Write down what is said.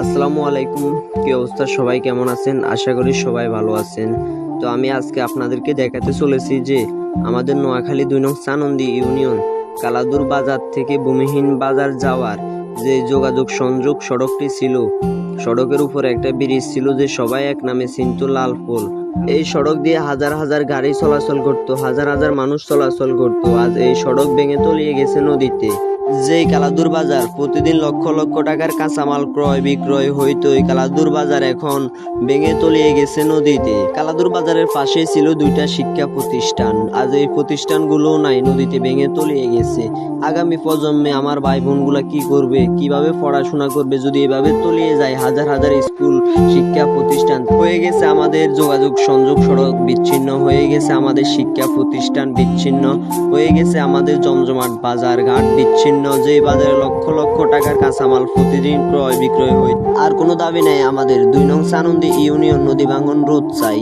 আসসালামু আলাইকুম। কি অবস্থা, সবাই কেমন আছেন? আশা করি সবাই ভালো আছেন। তো আমি আজকে আপনাদেরকে দেখাতে চলেছি যে আমাদের নোয়াখালী 2 নং চানন্দি ইউনিয়ন কালাদুর বাজার থেকে ভূমিহীন বাজার যাওয়ার যে যোগাযোগ সংযোগ সড়কটি ছিল, সড়কের উপর একটা ব্রিজ ছিল যে সবাই এক নামে চিনত, লালপুল। এই সড়ক দিয়ে হাজার হাজার গাড়ি চলাচল করতো, হাজার হাজার মানুষ চলাচল করতো। আজ এই সড়ক ভেঙে তলিয়ে গেছে নদীতে। যেই কালাদুর বাজার প্রতিদিন লক্ষ লক্ষ টাকার কাঁচামাল ক্রয় বিক্রয় হইতো, এই কালাদুর বাজার এখন ভেঙে তলিয়ে গেছে নদীতে। কালাদুর বাজারের পাশে ছিল 2টা শিক্ষা প্রতিষ্ঠান, আজ এই প্রতিষ্ঠানগুলো নাই, নদীতে ভেঙে তলিয়ে গেছে। আগামী প্রজন্মে আমার ভাই বোনগুলা কি করবে, কিভাবে পড়াশোনা করবে যদি এভাবে তলিয়ে যায়? হাজার হাজার স্কুল শিক্ষা প্রতিষ্ঠান হয়ে গেছে, আমাদের যোগাযোগ সংযোগ সড়ক বিচ্ছিন্ন হয়ে গেছে, আমাদের শিক্ষা প্রতিষ্ঠান বিচ্ছিন্ন হয়ে গেছে, আমাদের জমজমাট বাজার ঘাট বিচ্ছিন্ন, যে বাজারে লক্ষ লক্ষ টাকার কাঁচামাল প্রতিদিন ক্রয় বিক্রয় হয়। আর কোনো দাবি নাই, আমাদের 2 নং চানন্দি ইউনিয়ন নদী ভাঙন রোধ চাই।